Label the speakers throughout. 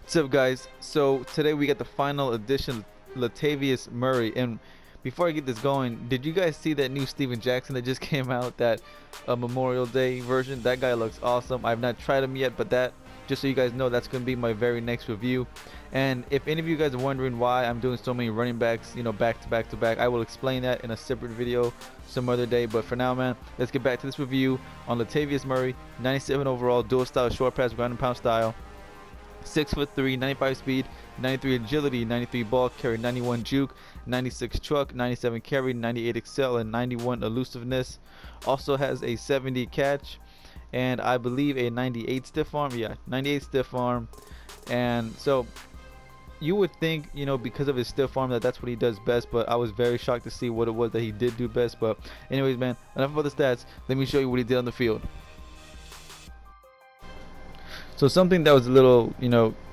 Speaker 1: What's up, guys? So today we got the final edition Latavius Murray, and before I get this going, did you guys see that new Steven Jackson that just came out? That Memorial Day version. That guy looks awesome. I've not tried him yet, but that, just so you guys know, that's gonna be my very next review. And if any of you guys are wondering why I'm doing so many running backs, back to back to back, I will explain that in a separate video some other day. But for now, man, let's get back to this review on Latavius Murray, 97 overall, dual style, short pass, ground and pound style. 6'3", 95 speed, 93 agility, 93 ball carry, 91 juke, 96 truck, 97 carry, 98 excel, and 91 elusiveness. Also has a 70 catch, and I believe a 98 stiff arm. Yeah, 98 stiff arm. And so you would think, because of his stiff arm, that's what he does best, but I was very shocked to see what it was that he did do best. But anyways, man, enough about the stats. Let me show you what he did on the field. So something that was a little,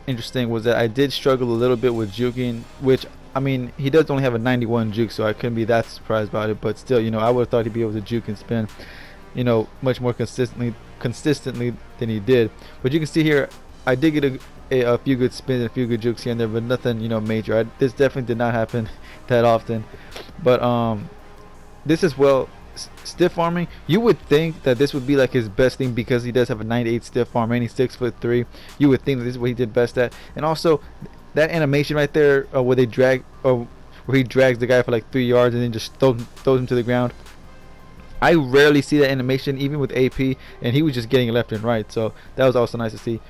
Speaker 1: interesting was that I did struggle a little bit with juking, which, I mean, he does only have a 91 juke, so I couldn't be that surprised about it. But still, I would have thought he'd be able to juke and spin, much more consistently than he did. But you can see here, I did get a few good spins and a few good jukes here and there, but nothing, major. This definitely did not happen that often. But this as well. Stiff arming, you would think that this would be like his best thing because he does have a 98 stiff arm and he's 6'3". You would think that this is what he did best at. And also that animation right there, where they drag, or where he drags the guy for like 3 yards and then just throws him to the ground. I rarely see that animation, even with AP, and he was just getting left and right. So that was also nice to see.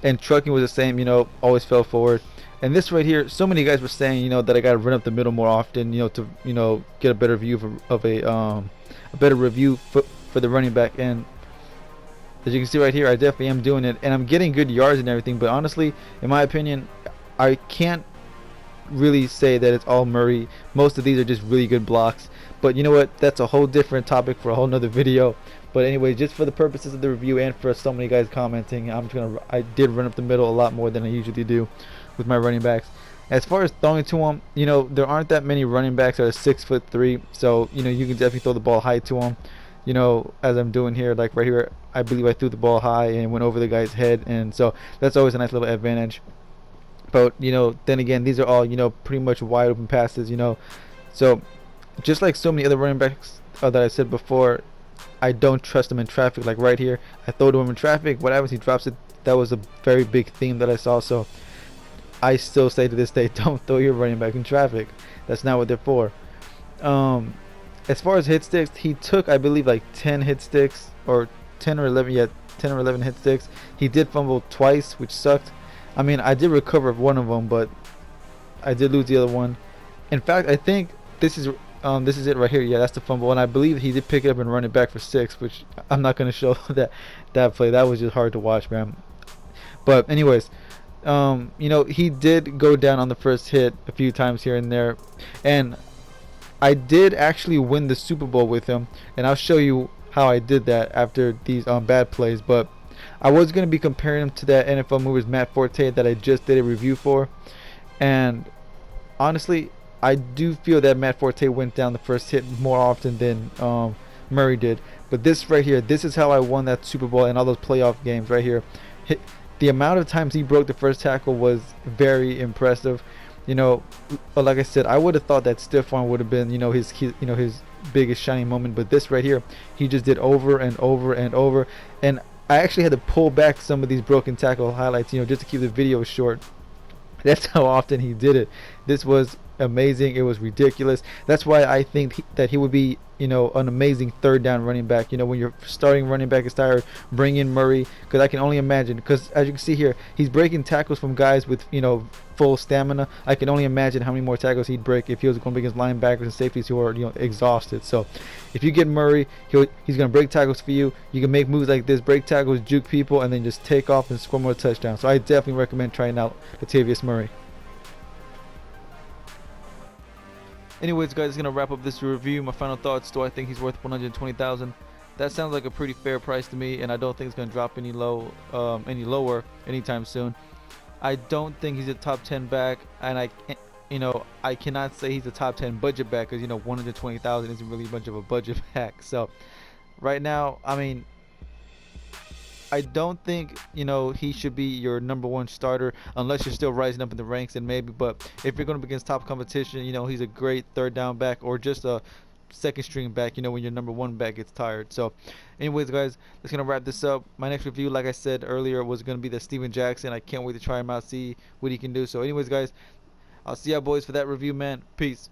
Speaker 1: And trucking was the same, always fell forward. And this right here, so many guys were saying, that I gotta run up the middle more often, to get a better view of a better review for the running back. And as you can see right here, I definitely am doing it, and I'm getting good yards and everything. But honestly, in my opinion, I can't really say that it's all Murray. Most of these are just really good blocks. But you know what? That's a whole different topic for a whole nother video. But anyway, just for the purposes of the review and for so many guys commenting, I did run up the middle a lot more than I usually do with my running backs. As far as throwing to him, there aren't that many running backs that are 6'3", so you can definitely throw the ball high to him. As I'm doing here, like right here, I believe I threw the ball high and went over the guy's head, and so that's always a nice little advantage. But then again, these are all pretty much wide open passes. So just like so many other running backs that I said before, I don't trust him in traffic. Like right here, I throw to him in traffic. What happens? He drops it. That was a very big theme that I saw. So I still say to this day, don't throw your running back in traffic. That's not what they're for. As far as hit sticks, he took, I believe, like 10 hit sticks, or 10 or 11. Yeah, 10 or 11 hit sticks. He did fumble twice, which sucked. I mean, I did recover one of them, but I did lose the other one. In fact, I think this is it right here. Yeah, that's the fumble, and I believe he did pick it up and run it back for 6, which I'm not gonna show that play. That was just hard to watch, man. But anyways, he did go down on the first hit a few times here and there, and I did actually win the Super Bowl with him, and I'll show you how I did that after these bad plays. But I was going to be comparing him to that NFL Movers Matt Forte that I just did a review for, and honestly, I do feel that Matt Forte went down the first hit more often than Murray did. But this right here, this is how I won that Super Bowl and all those playoff games right here. The amount of times he broke the first tackle was very impressive. But like I said, I would have thought that stiff arm would have been, his biggest shining moment. But this right here, he just did over and over and over. And I actually had to pull back some of these broken tackle highlights, just to keep the video short. That's how often he did it. This was amazing. It was ridiculous. That's why I think that he would be, an amazing third down running back. When your starting running back is tired, bring in Murray, because I can only imagine, because as you can see here, he's breaking tackles from guys with, full stamina. I can only imagine how many more tackles he'd break if he was going to be against linebackers and safeties who are, exhausted. So if you get Murray, he's going to break tackles for you. You can make moves like this, break tackles, juke people, and then just take off and score more touchdowns. So I definitely recommend trying out Latavius Murray. Anyways, guys, gonna wrap up this review. My final thoughts: do I think he's worth 120,000? That sounds like a pretty fair price to me, and I don't think it's gonna drop any lower anytime soon. I don't think he's a top 10 back, and I cannot say he's a top 10 budget back, because 120,000 isn't really much of a budget back. So right now, I mean, I don't think, you know, he should be your #1 starter unless you're still rising up in the ranks, and maybe. But if you're going to be against top competition, you know, he's a great third down back or just a second string back, you know, when your #1 back gets tired. So anyways, guys, that's gonna wrap this up. My next review, like I said earlier, was gonna be the Steven Jackson. I can't wait to try him out, see what he can do. So anyways, guys, I'll see y'all boys for that review, man. Peace.